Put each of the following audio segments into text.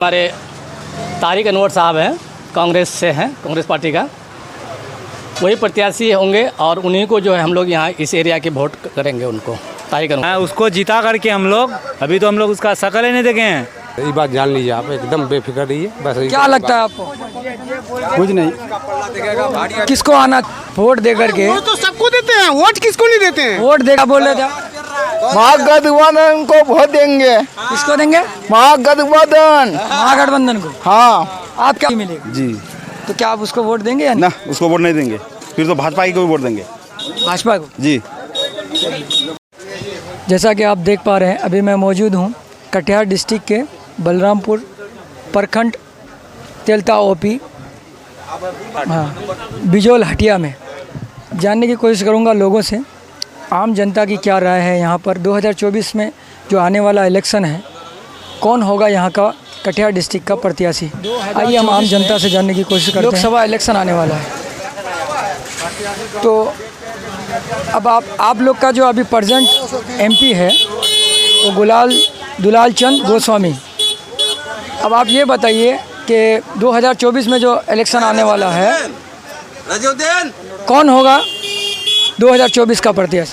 हमारे तारिक अनवर साहब हैं, कांग्रेस से हैं, कांग्रेस पार्टी का वही प्रत्याशी होंगे और उन्हीं को जो है हम लोग यहाँ इस एरिया के वोट करेंगे उनको। तारिक अनवर उसको जिता करके हम लोग अभी तो हम लोग उसका शकल ही नहीं देखे हैं। ये बात जान लीजिए, आप एकदम बेफिक्र रहिए। बस क्या लगता है आपको? कुछ नहीं, किसको आना वोट दे करके? वोट तो सबको देते हैं, वोट किसको नहीं देते हैं? वोट देगा बोल रहे थे। महागठबंधन को वोट देंगे। किसको देंगे? महागठबंधन को। हाँ। आप क्या मिलेगा? जी। तो क्या आप उसको वोट देंगे या नहीं? ना, उसको वोट नहीं देंगे, फिर तो भाजपा ही को वोट देंगे। भाजपा को? जी। जैसा कि आप देख पा रहे हैं, अभी मैं मौजूद हूँ कटिहार डिस्ट्रिक्ट के बलरामपुर प्रखंड तेलता ओपी बिजोल हटिया में। जानने की कोशिश करूँगा लोगों से आम जनता की क्या राय है यहाँ पर 2024 में जो आने वाला इलेक्शन है, कौन होगा यहाँ का कटिहार डिस्ट्रिक्ट का प्रत्याशी। आइए हम आम जनता से जानने की कोशिश करते हैं। लोकसभा इलेक्शन आने वाला है, तो अब आप लोग का जो अभी प्रेजेंट एमपी है वो दुलाल चंद गोस्वामी। अब आप ये बताइए कि 2024 में जो इलेक्शन आने वाला है, कौन होगा 2024 का प्रत्याशी?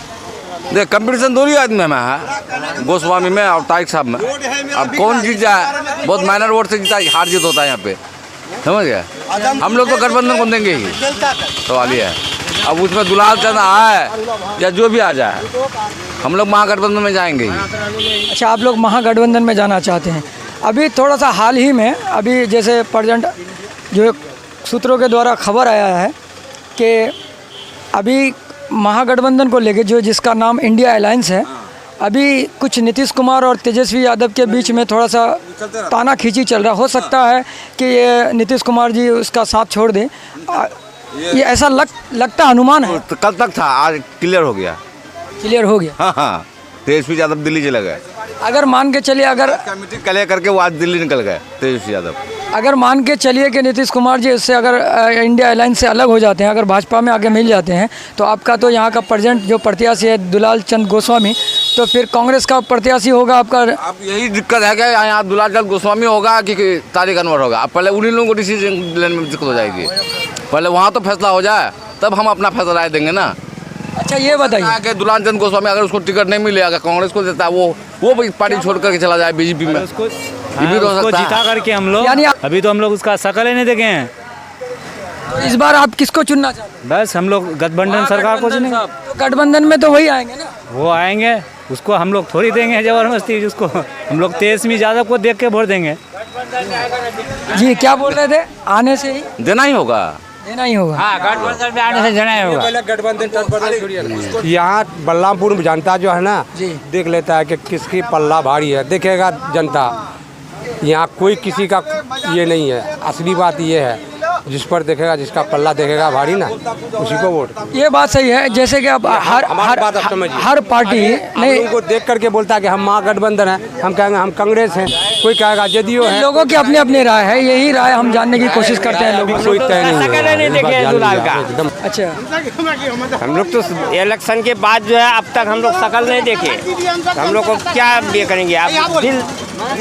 देख, कंपटीशन दो ही आदमी में है, गोस्वामी में और तारिक साहब में। अब कौन जीत जाए, बहुत माइनर वोट से जीता, हार जीत होता है यहाँ पे, समझ गए। हम लोग तो गठबंधन को देंगे ही, सवाल ये है। अब उसमें दुलाल चंद आए या जो भी आ जाए, हम लोग महागठबंधन में जाएंगे ही। अच्छा, आप लोग महागठबंधन में जाना चाहते हैं। अभी थोड़ा सा हाल ही में अभी जैसे प्रेजेंट जो सूत्रों के द्वारा खबर आया है कि अभी महागठबंधन को लेके जो जिसका नाम इंडिया अलायंस है, अभी कुछ नीतीश कुमार और तेजस्वी यादव के बीच में थोड़ा सा ताना खींची चल रहा। हो सकता है कि ये नीतीश कुमार जी उसका साथ छोड़ दें, ये ऐसा लगता अनुमान है। तो कल तक था, आज क्लियर हो गया। क्लियर हो गया? हाँ हाँ, तेजस्वी यादव दिल्ली चले गए। अगर मान के चलिए, अगर कमेटी क्लियर करके वो आज दिल्ली निकल गए तेजस्वी यादव। अगर मान के चलिए कि नीतीश कुमार जी इससे अगर इंडिया अलायंस से अलग हो जाते हैं, अगर भाजपा में आगे मिल जाते हैं, तो आपका तो यहाँ का प्रेजेंट जो प्रत्याशी है दुलाल चंद गोस्वामी, तो फिर कांग्रेस का प्रत्याशी होगा आपका। अब यही दिक्कत है कि यहाँ दुलाल चंद गोस्वामी होगा कि तारिक अनवर होगा। अब पहले उन्हीं लोगों को डिसीजन लेने में दिक्कत हो जाएगी। पहले वहाँ तो फैसला हो जाए, तब हम अपना फैसला राय देंगे ना। अच्छा, ये बताइए कि दुलाल चंद गोस्वामी अगर उसको टिकट नहीं मिले, अगर कांग्रेस को देता है, वो पार्टी छोड़ करके चला जाए बीजेपी में, उसको सकता जिता करके हम लोग यानी अभी तो हम लोग उसका शकल ही नहीं देखे हैं। तो इस बार आप किसको चुनना चाहते हैं? बस हम लोग गठबंधन सरकार को चुनेंगे। तो गठबंधन में तो वही आएंगे ना। वो आएंगे, उसको हम लोग थोड़ी देंगे जबरदस्ती। उसको हम लोग तेजस्वी यादव को देख के वोट देंगे। जी, क्या बोल रहे थे? आने से ही देना ही होगा, देना ही होगा। गठबंधन में आने से देना ही होगा। यहाँ बलरामपुर में जनता जो है ना, जी, देख लेता है कि किसकी पल्ला भारी है। देखेगा जनता, यहाँ कोई किसी का ये नहीं है। असली बात ये है, जिस पर देखेगा, जिसका पल्ला देखेगा भारी ना, उसी को वोट। ये बात सही है। जैसे कि अब हर पार्टी नहीं उनको देख करके बोलता है कि हम महागठबंधन है, हम कहेंगे हम कांग्रेस हैं, कोई कहेगा जदयू है। लोगों की अपनी अपनी राय है, यही राय हम जानने की कोशिश करते हैं लोगों कोई तय नहीं एकदम। अच्छा, हम लोग तो इलेक्शन के बाद जो है अब तक हम लोग शकल नहीं देखे, हम लोग को क्या ये करेंगे। अब दिल,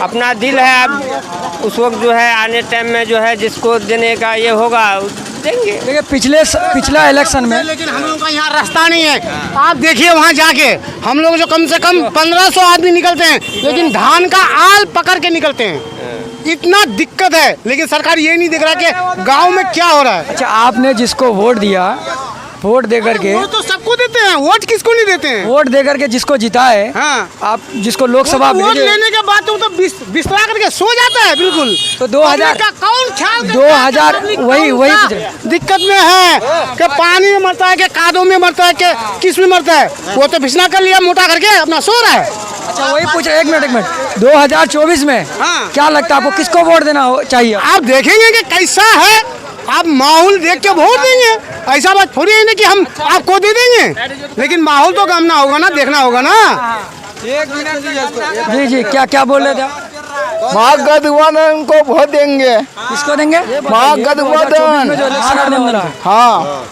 अपना दिल है, अब उस वक्त जो है आने टाइम में जो है जिसको देने का ये होगा देंगे। देखिए पिछला इलेक्शन में, लेकिन हम लोग का यहाँ रास्ता नहीं है। आप देखिए वहाँ जाके हम लोग जो कम से कम 1500 आदमी निकलते हैं, लेकिन धान का आल पकड़ के निकलते हैं। इतना दिक्कत है, लेकिन सरकार ये नहीं देख रहा कि गांव में क्या हो रहा है। अच्छा, आपने जिसको वोट दिया, वोट दे करके, वोट तो सबको देते हैं, वोट किसको नहीं देते हैं? वोट दे करके जिसको जिताए, हाँ, आप जिसको लोकसभा वोट भेजे, लेने के बाद तो बिस्तरा करके सो जाता है बिल्कुल। तो 2000 का कौन ख्याल 2000 वही दिक्कत में है कि पानी में मरता है, कि कादों में मरता है, कि किस में मरता है। वो तो बिस्ना कर लिया, मोटा करके अपना सो रहा है। अच्छा, वही पूछ रहे। एक मिनट 2024 में हाँ, क्या लगता है आपको, किसको वोट देना चाहिए? आप देखेंगे कि कैसा है, आप माहौल देख के वोट देंगे। ऐसा बात थोड़ी है ना कि हम आपको दे देंगे, लेकिन माहौल तो गमना होगा ना, देखना होगा ना। जी जी, क्या बोल रहे थे आप? महागठबंधन को वोट देंगे। किसको देंगे? महागठबंधन। हाँ।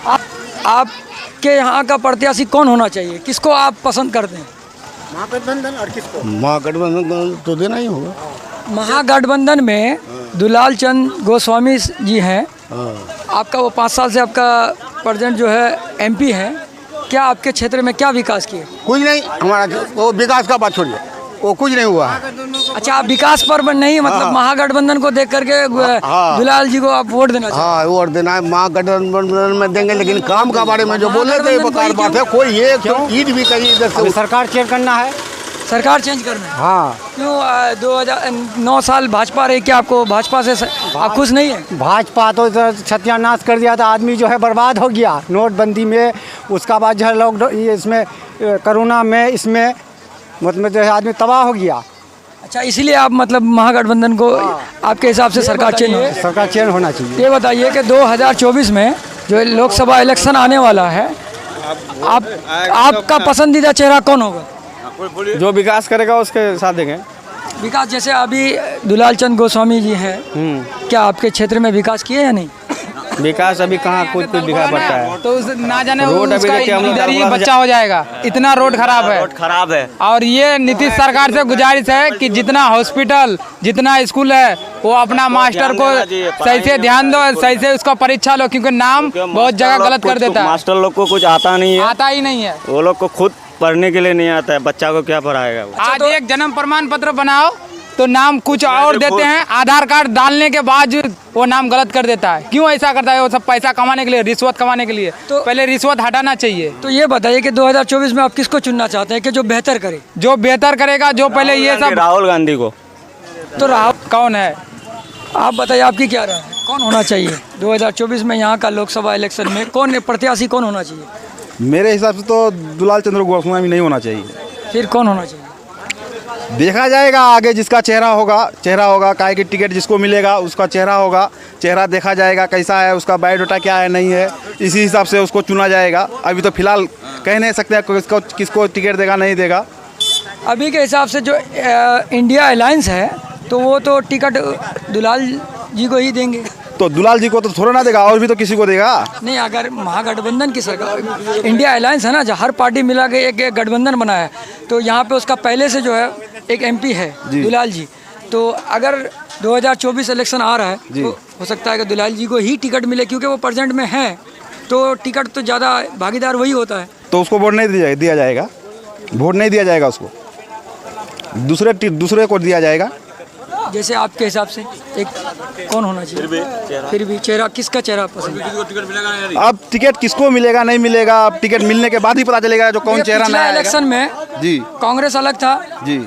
आपके यहाँ का प्रत्याशी कौन होना चाहिए, किसको आप पसंद करते हैं? महागठबंधन और किसको? महागठबंधन तो देना ही होगा। महागठबंधन में दुलाल चंद गोस्वामी जी हैं, आपका वो 5 साल से आपका प्रेजेंट जो है एमपी है, क्या आपके क्षेत्र में क्या विकास किए? कुछ नहीं, हमारा वो विकास का बात छोड़िए, वो कुछ नहीं हुआ है। अच्छा, आप विकास पर नहीं, मतलब महागठबंधन को देख करके दुलाल जी को आप वोट देना चाहते हाँ, वोट देना है, महागठबंधन में देंगे, लेकिन काम का बारे में जो बोले थे बेकार बात है। कोई ये ईद भी कही इधर से सरकार चेंज करना है, सरकार चेंज करना है। हाँ, क्यों 2009 साल भाजपा रही, क्या आपको भाजपा से आप खुश नहीं है? भाजपा तो सत्यानाश कर दिया था, आदमी जो है बर्बाद हो गया नोटबंदी में, उसका बाद जो है लॉकडाउन, ये इसमें कोरोना में, इसमें मतलब जो है आदमी तबाह हो गया। अच्छा, इसलिए आप मतलब महागठबंधन को आपके हिसाब से सरकार चेंज होना चाहिए। ये बताइए कि 2024 में जो लोकसभा इलेक्शन आने वाला है, आपका पसंदीदा चेहरा कौन होगा? जो विकास करेगा उसके साथ देंगे। विकास जैसे अभी दुलाल चंद गोस्वामी जी हैं, क्या आपके क्षेत्र में विकास किए या नहीं? विकास अभी कहाँ कुछ दिखाई पड़ता है, तो ना जाने रोड अभी उसका देखिए हम लोग इधर ही बच्चा हो जाएगा, इतना रोड खराब है। और ये नीतीश सरकार से गुजारिश है कि जितना हॉस्पिटल, जितना स्कूल है, वो अपना मास्टर को सही से ध्यान दो, सही से उसका परीक्षा लो, क्योंकि नाम बहुत जगह गलत कर देता है। मास्टर लोग को कुछ आता नहीं है, आता ही नहीं है, वो लोग को खुद पढ़ने के लिए नहीं आता है, बच्चा को क्या पढ़ाएगा वो। आज एक जन्म प्रमाण पत्र बनाओ तो नाम कुछ और देते हैं, आधार कार्ड डालने के बाद वो नाम गलत कर देता है। क्यों ऐसा करता है? वो सब पैसा कमाने के लिए, रिश्वत कमाने के लिए। तो पहले रिश्वत हटाना चाहिए। तो ये बताइए कि 2024 में आप किसको चुनना चाहते हैं कि जो बेहतर करे? जो बेहतर करेगा, जो पहले ये सब। राहुल गांधी को। तो राहुल कौन है? आप बताइए, आपकी क्या राय है, कौन होना चाहिए 2024 में यहाँ का लोकसभा इलेक्शन में? कौन प्रत्याशी कौन होना चाहिए? मेरे हिसाब से तो दुलाल चंद्र गोस्वामी नहीं होना चाहिए। फिर कौन होना चाहिए? देखा जाएगा आगे, जिसका चेहरा होगा, काहे की टिकट जिसको मिलेगा उसका चेहरा होगा, चेहरा देखा जाएगा कैसा है, उसका बायोडाटा क्या है नहीं है, इसी हिसाब से उसको चुना जाएगा। अभी तो फिलहाल कह नहीं सकते किसको टिकट देगा नहीं देगा। अभी के हिसाब से जो इंडिया अलायंस है, तो वो तो टिकट दुलाल जी को ही देंगे। तो दुलाल जी को तो थोड़ा ना देगा, और भी तो किसी को देगा। नहीं, अगर महागठबंधन की सरकार, इंडिया अलायंस है ना, जो हर पार्टी मिला के एक गठबंधन बनाया है, तो यहाँ पे उसका पहले से जो है एक एमपी है दुलाल जी। तो अगर 2024 इलेक्शन आ रहा है, तो हो सकता है कि दुलाल जी को ही टिकट मिले, क्योंकि वो प्रेजेंट में है, तो टिकट तो ज़्यादा भागीदार वही होता है। तो उसको वोट नहीं दिया जाएगा, वोट नहीं दिया जाएगा उसको, दूसरे को दिया जाएगा। जैसे आपके हिसाब से एक कौन होना चाहिए? फिर भी चेहरा, किसका चेहरा पसंद है? अब टिकट किसको मिलेगा नहीं मिलेगा, अब टिकट मिलने के बाद ही पता चलेगा जो कौन चेहरा नया आएगा। इलेक्शन में जी कांग्रेस अलग था जी,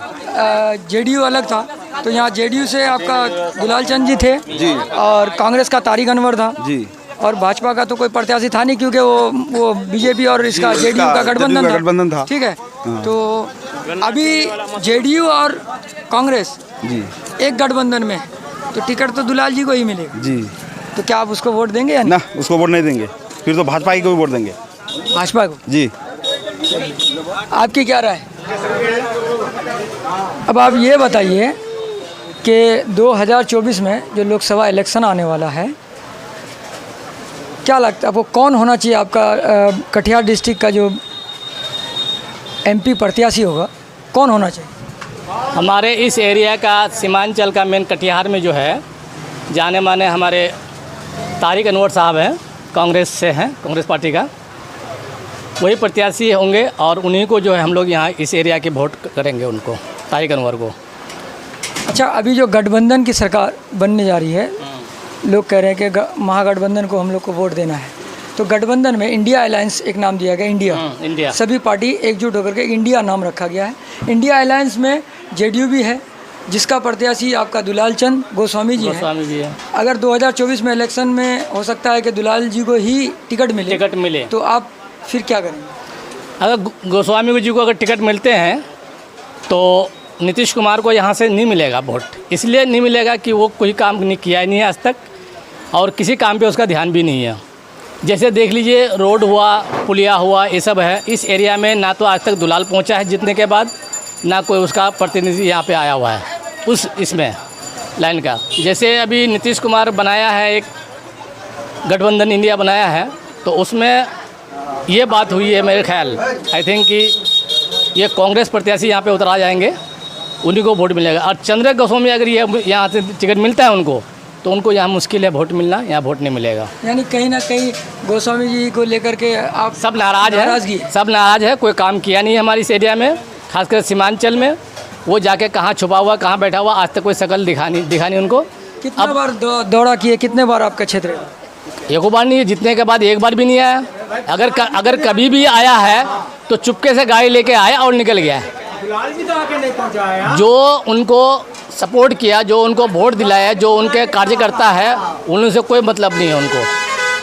जेडीयू अलग था, तो यहाँ जेडीयू से आपका दुलाल चंद जी थे जी, और कांग्रेस का तारिक अनवर था जी, और भाजपा का तो कोई प्रत्याशी था नहीं, क्योंकि वो बीजेपी और इसका जेडीयू का गठबंधन था। ठीक है, तो अभी जेडीयू और कांग्रेस जी एक गठबंधन में, तो टिकट तो दुलाल जी को ही मिलेगा जी। तो क्या आप उसको वोट देंगे या नहीं? ना, उसको वोट नहीं देंगे, फिर तो भाजपा को वोट देंगे। भाजपा को? जी। आपकी क्या राय? अब आप ये बताइए कि 2024 में जो लोकसभा इलेक्शन आने वाला है, क्या लगता है आपको कौन होना चाहिए? आपका कटिहार डिस्ट्रिक्ट का जो एमपी प्रत्याशी होगा, कौन होना चाहिए? हमारे इस एरिया का, सीमांचल का, मेन कटिहार में जो है, जाने माने हमारे तारिक अनवर साहब हैं, कांग्रेस से हैं, कांग्रेस पार्टी का, वही प्रत्याशी होंगे और उन्हीं को जो है हम लोग यहाँ इस एरिया के वोट करेंगे, उनको, तारिक अनवर को। अच्छा, अभी जो गठबंधन की सरकार बनने जा रही है, लोग कह रहे हैं कि महागठबंधन को हम लोग को वोट देना है, तो गठबंधन में इंडिया अलायंस एक नाम दिया गया, इंडिया, सभी पार्टी एकजुट होकर के इंडिया नाम रखा गया है। इंडिया अलायंस में जेडीयू भी है, जिसका प्रत्याशी आपका दुलाल चंद गोस्वामी जी है। अगर 2024 में इलेक्शन में हो सकता है कि दुलाल जी को ही टिकट मिले, तो आप फिर क्या करेंगे? अगर गोस्वामी जी को अगर टिकट मिलते हैं तो नीतीश कुमार को यहाँ से नहीं मिलेगा वोट। इसलिए नहीं मिलेगा कि वो कोई काम नहीं किया ही नहीं है आज तक, और किसी काम पे उसका ध्यान भी नहीं है। जैसे देख लीजिए, रोड हुआ, पुलिया हुआ, ये सब है। इस एरिया में ना तो आज तक दुलाल पहुँचा है जीतने के बाद, ना कोई उसका प्रतिनिधि यहाँ पे आया हुआ है उस इसमें लाइन का। जैसे अभी नीतीश कुमार बनाया है, एक गठबंधन इंडिया बनाया है, तो उसमें ये बात हुई है मेरे ख्याल, आई थिंक कि ये कांग्रेस प्रत्याशी यहाँ पे उतरा जाएंगे उन्हीं को वोट मिलेगा। और चंद्र गोस्वामी अगर ये यहाँ से टिकट मिलता है उनको, तो उनको यहाँ मुश्किल है वोट मिलना, यहाँ वोट नहीं मिलेगा। यानी कहीं ना कहीं गोस्वामी जी को लेकर के आप सब नाराज नाराजगी है, सब नाराज है। कोई काम किया नहीं है हमारी इस एरिया में, खासकर सीमांचल में। वो जाके कहाँ छुपा हुआ, कहाँ बैठा हुआ, आज तक कोई शकल दिखा नहीं उनको। कितना बार दौड़ा किए, कितने बार आपका क्षेत्र है? एक बार नहीं, जितने के बाद एक बार भी नहीं आया। अगर कभी भी आया है तो चुपके से गाड़ी लेके आया और निकल गया। जो उनको सपोर्ट किया, जो उनको वोट दिलाया, जो उनके कार्यकर्ता है, उनसे कोई मतलब नहीं है। उनको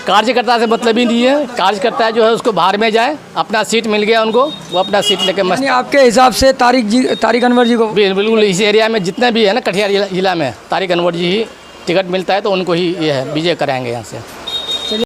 कार्यकर्ता से मतलब ही नहीं है। कार्यकर्ता जो है उसको बाहर में जाए, अपना सीट मिल गया उनको, वो अपना सीट लेके मस्त। यानी आपके हिसाब से तारिक अनवर जी को बिल्कुल इस एरिया में जितने भी है ना, कटिहार जिला में तारिक अनवर जी ही टिकट मिलता है तो उनको ही ये है विजय कराएंगे यहाँ से।